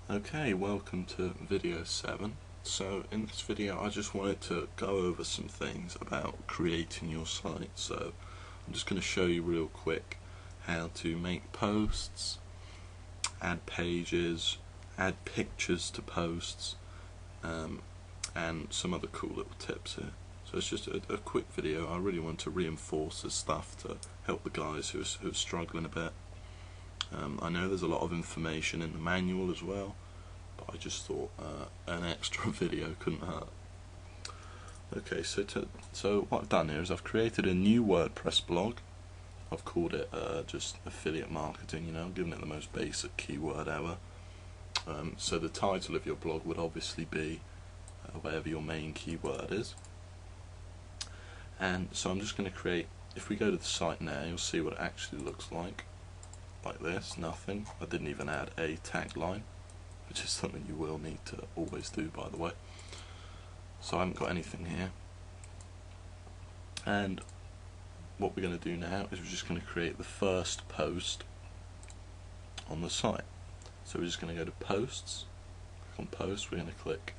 Okay, welcome to video 7. So in this video I just wanted to go over some things about creating your site. So I'm just going to show you real quick how to make posts, add pages, add pictures to posts, and some other cool little tips here. So it's just a quick video. I really want to reinforce this stuff to help the guys who are struggling a bit. I know there's a lot of information in the manual as well, but I just thought an extra video couldn't hurt. Okay, so what I've done here is I've created a new WordPress blog. I've called it just affiliate marketing, I'm giving it the most basic keyword ever. So the title of your blog would obviously be whatever your main keyword is. And so I'm just going to create, if we go to the site now, you'll see what it actually looks like this, nothing. I didn't even add a tagline, which is something you will need to always do, by the way. So I haven't got anything here. And what we're going to do now is we're just going to create the first post on the site. So we're just going to go to posts, click on posts, we're going to click,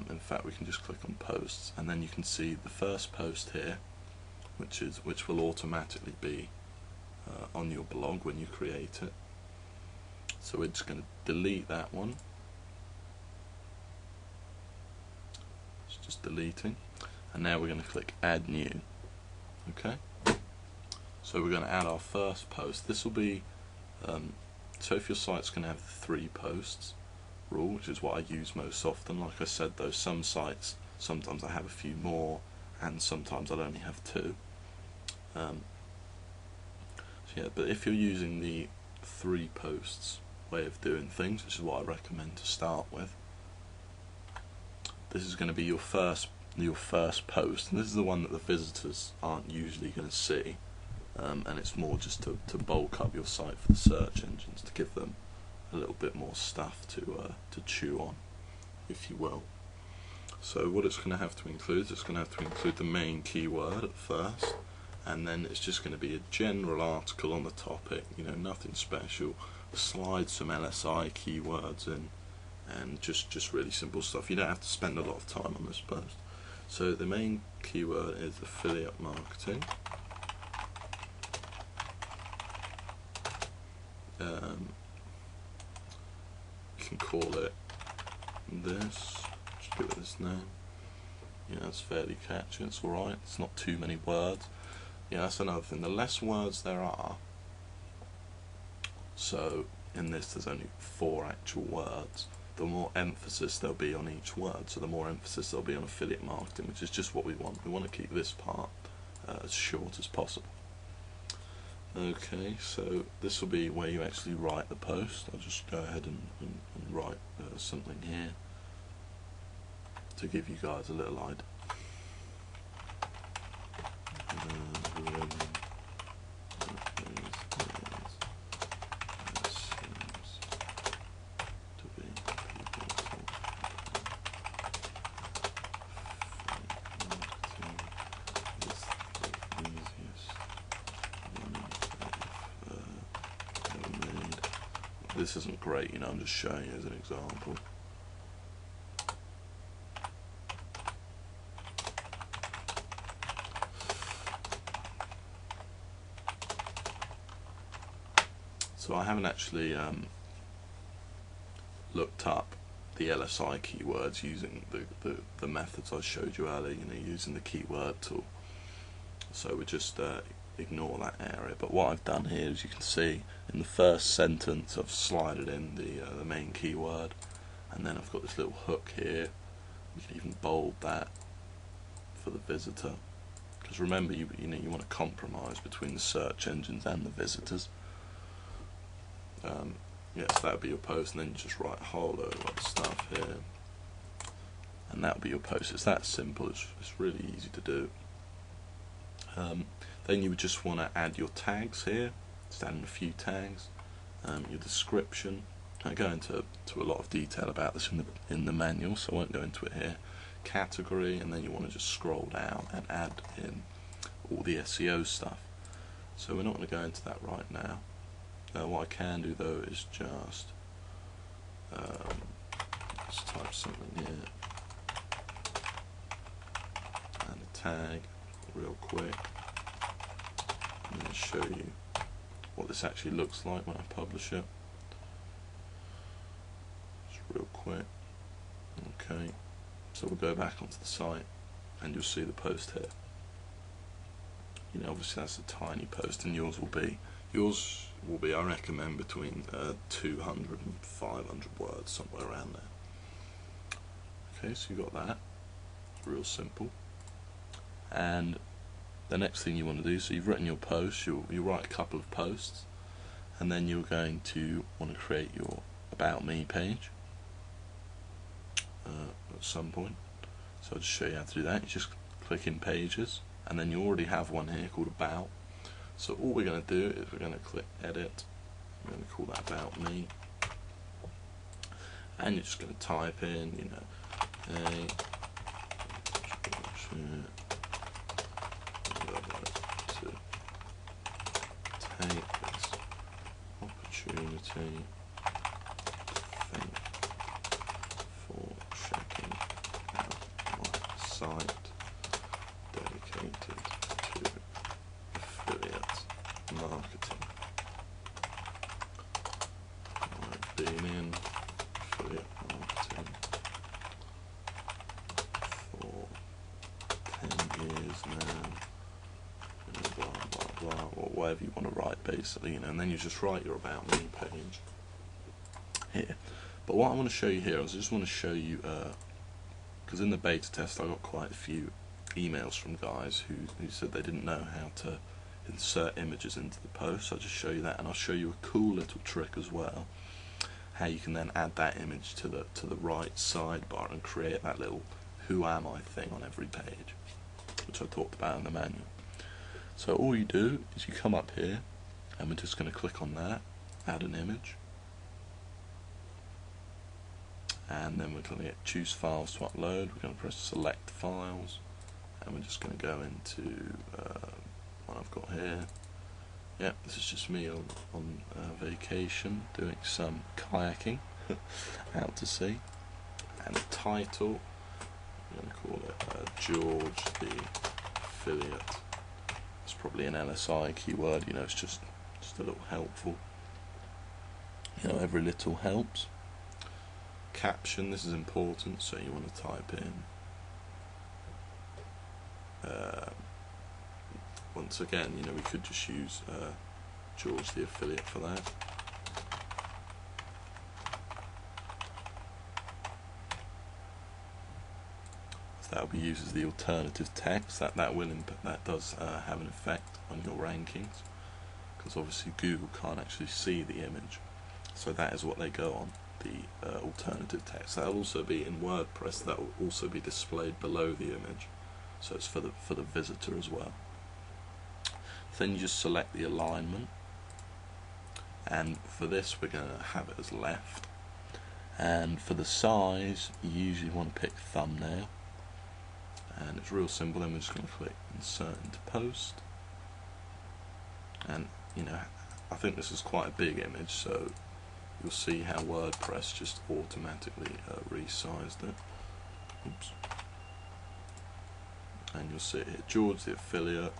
in fact we can just click on posts, and then you can see the first post here, which will automatically be on your blog when you create it. So we're just going to delete that one. It's just deleting, and now we're going to click add new. Okay, so we're going to add our first post. This will be so if your site's going to have the 3 posts rule, which is what I use most often. Like I said though, some sites sometimes I have a few more, and sometimes I'll only have 2. Yeah, but if you're using the 3 posts way of doing things, which is what I recommend to start with, this is going to be your first post, and this is the one that the visitors aren't usually going to see, and it's more just to bulk up your site for the search engines, to give them a little bit more stuff to chew on, if you will. So what it's going to have to include is it's going to have to include the main keyword at first, and then it's just going to be a general article on the topic, nothing special. Slide some LSI keywords in, and just really simple stuff. You don't have to spend a lot of time on this post. So the main keyword is affiliate marketing. You can call it this, just give it this name. It's fairly catchy, it's alright, it's not too many words. That's another thing, the less words there are, so in this there's only 4 actual words, the more emphasis there'll be on each word. So the more emphasis there'll be on affiliate marketing, which is just what we want. We want to keep this part as short as possible. Okay, so this will be where you actually write the post. I'll just go ahead and write something here to give you guys a little idea. This isn't great, I'm just showing you as an example. So I haven't actually looked up the LSI keywords using the methods I showed you earlier, using the keyword tool. So we just ignore that area. But what I've done here, as you can see, in the first sentence I've slided in the main keyword, and then I've got this little hook here. You can even bold that for the visitor, because remember, you want to compromise between the search engines and the visitors. So that would be your post, and then you just write a whole load of stuff here, and that would be your post. It's that simple. It's really easy to do. Then you would just want to add your tags here, just add in a few tags, your description. I go into a lot of detail about this in the manual, so I won't go into it here. Category, and then you want to just scroll down and add in all the SEO stuff. So we're not going to go into that right now. What I can do though is just Let's type something here and a tag real quick. I'm going to show you what this actually looks like when I publish it. Just real quick. Okay, so we'll go back onto the site and you'll see the post here. You know, obviously that's a tiny post, and yours will be, I recommend, between 200 and 500 words, somewhere around there. Okay, so you've got that, real simple. And the next thing you want to do, so you've written your post, you write a couple of posts, and then you're going to want to create your About Me page at some point. So I'll just show you how to do that. You just click in Pages, and then you already have one here called About. So all we're going to do is we're going to click Edit. I'm going to call that About Me, and you're just going to type in, you know, hey, to take this opportunity to thank for checking out my site dedicated to affiliate marketing. I've been in affiliate marketing for 10 years now, you know, blah blah blah, or whatever you want to write, basically, you know, and then you just write your About Me page here. But what I want to show you here is I just want to show you, because in the beta test I got quite a few emails from guys who said they didn't know how to insert images into the post. So I'll just show you that, and I'll show you a cool little trick as well, how you can then add that image to the right sidebar and create that little "Who am I" thing on every page, which I talked about in the manual. So all you do is you come up here, and we're just going to click on that, add an image, and then we're going to choose files to upload. We're going to press select files, and we're just going to go into what I've got here. Yep, this is just me on vacation doing some kayaking out to sea. And the title, I'm going to call it George the Affiliate. It's probably an LSI keyword, you know, it's just a little helpful. You know, every little helps. Caption, this is important, so you want to type in, once again, you know, we could just use George the Affiliate for that. So that will be used as the alternative text. That does have an effect on your rankings, because obviously Google can't actually see the image, so that is what they go on, the alternative text. That will also be in WordPress. That will also be displayed below the image, so it's for the visitor as well. Then you just select the alignment, and for this we're going to have it as left, and for the size you usually want to pick thumbnail, and it's real simple. Then we're just going to click insert into post, and you know, I think this is quite a big image, so you'll see how WordPress just automatically resized it. Oops. And you'll see it here, George the Affiliate.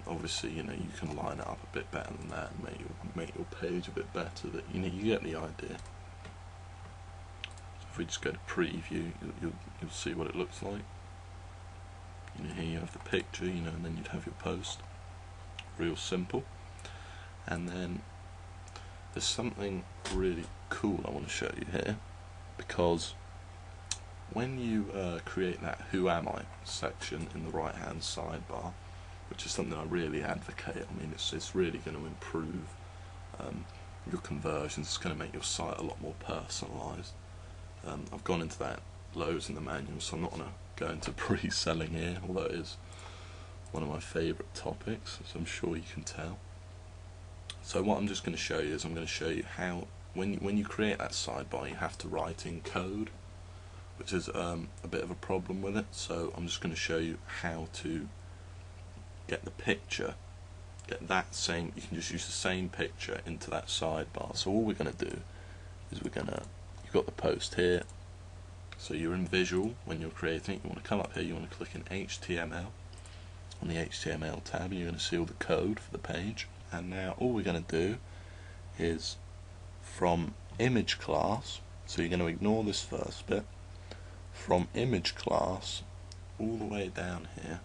Obviously, you know, you can line it up a bit better than that and make your page a bit better, but you know, you get the idea. So if we just go to preview, you'll see what it looks like. You know, here you have the picture, you know, and then you'd have your post. Real simple. And then there's something really cool I want to show you here, because when you create that "Who am I" section in the right hand sidebar, which is something I really advocate, I mean, it's really going to improve your conversions. It's going to make your site a lot more personalised. I've gone into that loads in the manual, so I'm not going to go into pre-selling here, although it is one of my favourite topics, as I'm sure you can tell. So what I'm just going to show you is I'm going to show you how, when you create that sidebar, you have to write in code, which is a bit of a problem with it. So I'm just going to show you how to get the picture get that same, you can just use the same picture into that sidebar. So all we're going to do is you've got the post here, so you're in visual when you're creating it. You want to come up here, you want to click in HTML. On the HTML tab you're going to see all the code for the page, and now all we're going to do is from image class, so you're going to ignore this first bit, from image class all the way down here,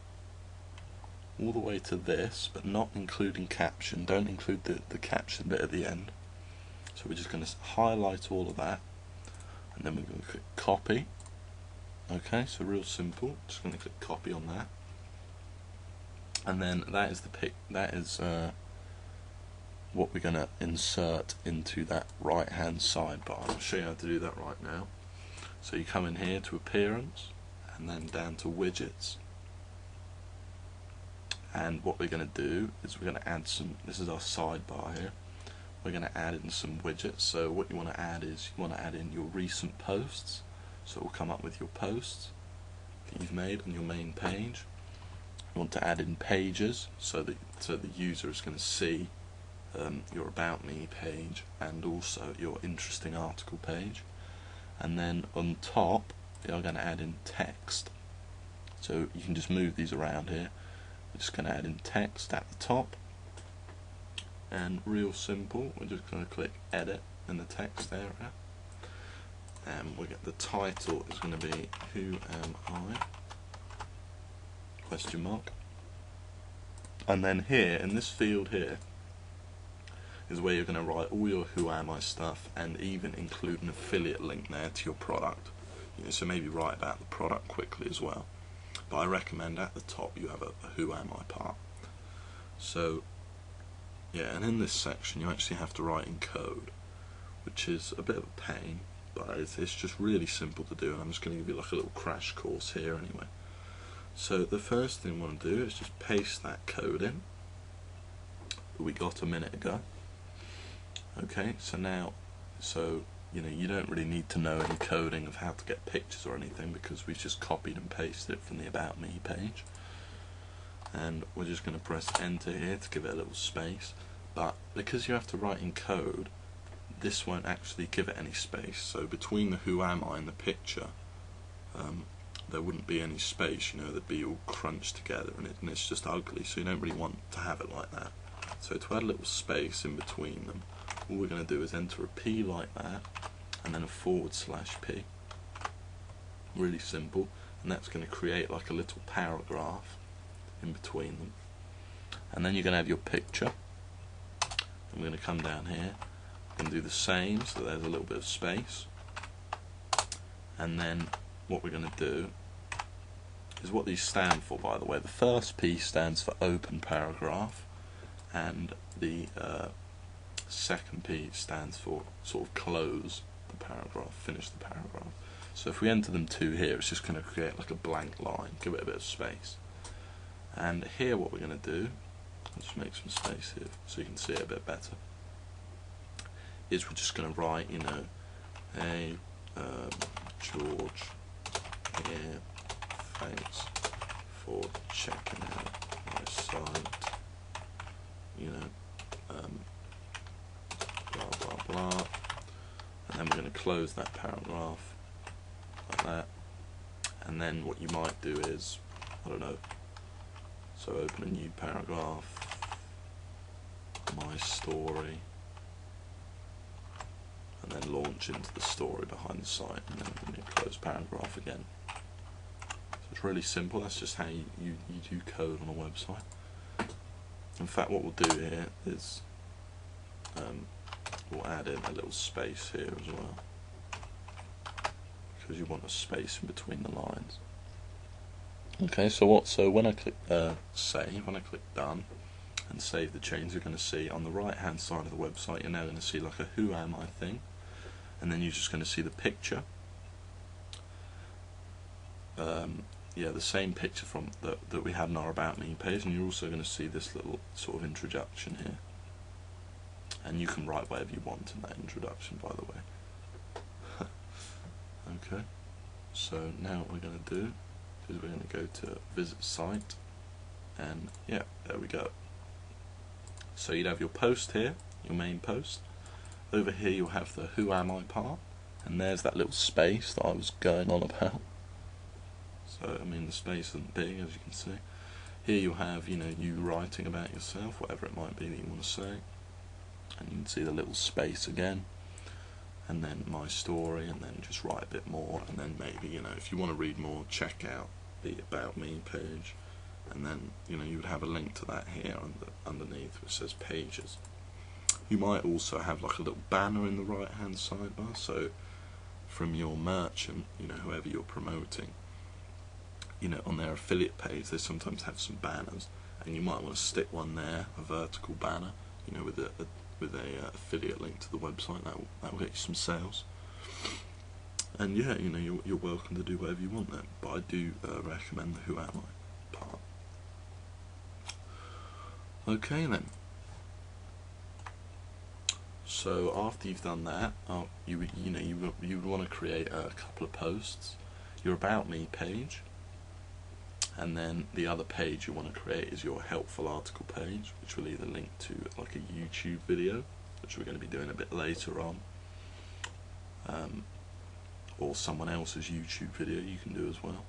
all the way to this, but not including caption. Don't include the caption bit at the end. So we're just going to highlight all of that, and then we're going to click copy. Okay, so real simple. Just going to click copy on that, and then that is what we're going to insert into that right hand sidebar. I'll show you how to do that right now. So you come in here to appearance, and then down to widgets, and what we're going to do is we're going to add some, this is our sidebar here, we're going to add in some widgets. So what you want to add is you want to add in your recent posts, so it will come up with your posts that you've made on your main page. You want to add in pages, so the user is going to see your About Me page and also your interesting article page. And then on top we are going to add in text, so you can just move these around here. We're just going to add in text at the top, and real simple, we're just going to click edit in the text area, and we get the title is going to be Who Am I? Question mark. And then here in this field here is where you're going to write all your Who Am I stuff, and even include an affiliate link there to your product. So maybe write about the product quickly as well. But I recommend at the top you have a Who Am I part. So yeah, and in this section you actually have to write in code, which is a bit of a pain, but it's just really simple to do, and I'm just going to give you like a little crash course here anyway. So the first thing we want to do is just paste that code in that we got a minute ago. Okay, so now, you don't really need to know any coding of how to get pictures or anything, because we've just copied and pasted it from the About Me page. And we're just going to press enter here to give it a little space, but because you have to write in code, this won't actually give it any space. So between the Who Am I and the picture, there wouldn't be any space, they'd be all crunched together, and it's just ugly, so you don't really want to have it like that. So to add a little space in between them, all we're going to do is enter a P like that, and then a /P. Really simple, and that's going to create like a little paragraph in between them. And then you're going to have your picture, and we're going to come down here and do the same, so there's a little bit of space. And then what we're going to do is what these stand for, by the way. The first P stands for open paragraph, and the second P stands for sort of close the paragraph, finish the paragraph. So if we enter them two here, it's just going to create like a blank line, give it a bit of space. And here what we're going to do, I'll just make some space here so you can see it a bit better, is we're just going to write, hey, George here, thanks for checking out my site, blah blah blah, and then we're going to close that paragraph like that. And then what you might do is, I don't know, so open a new paragraph, my story, and then launch into the story behind the site, and then you close paragraph again. So it's really simple. That's just how you do code on a website. In fact, what we'll do here is we'll add in a little space here as well, because you want a space in between the lines. Okay, so when I click save, when I click done and save the change, you're going to see on the right hand side of the website, you're now going to see like a Who Am I thing, and then you're just going to see the picture, the same picture from that we had in our About Me page, and you're also going to see this little sort of introduction here, and you can write whatever you want in that introduction, by the way. Okay, so now what we're going to do is we're going to go to visit site, and yeah, there we go. So you'd have your post here, your main post. Over here you'll have the who am I part, and there's that little space that I was going on about. So I mean the space isn't big, as you can see. Here you'll have, you writing about yourself, whatever it might be that you want to say, and you can see the little space again, and then my story, and then just write a bit more, and then maybe, if you want to read more, check out the About Me page, and then you would have a link to that here underneath which says pages. You might also have like a little banner in the right hand sidebar, so from your merchant, whoever you're promoting, on their affiliate page they sometimes have some banners, and you might want to stick one there, a vertical banner, with a affiliate link to the website. That will get you some sales. And yeah, you're welcome to do whatever you want there, but I do recommend the who am I part. Okay then. So after you've done that, you would want to create a couple of posts, your About Me page, and then the other page you want to create is your helpful article page, which will either link to like a YouTube video, which we're going to be doing a bit later on, or someone else's YouTube video you can do as well.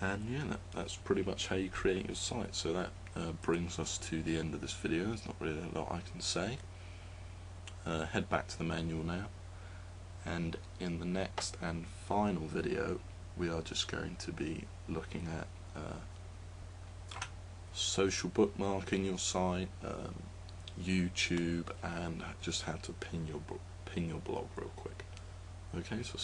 And yeah, that's pretty much how you create your site. So that brings us to the end of this video. There's not really a lot I can say. Head back to the manual now, and in the next and final video we are just going to be looking at social bookmarking your site, YouTube, and just how to pin your blog real quick. Okay, so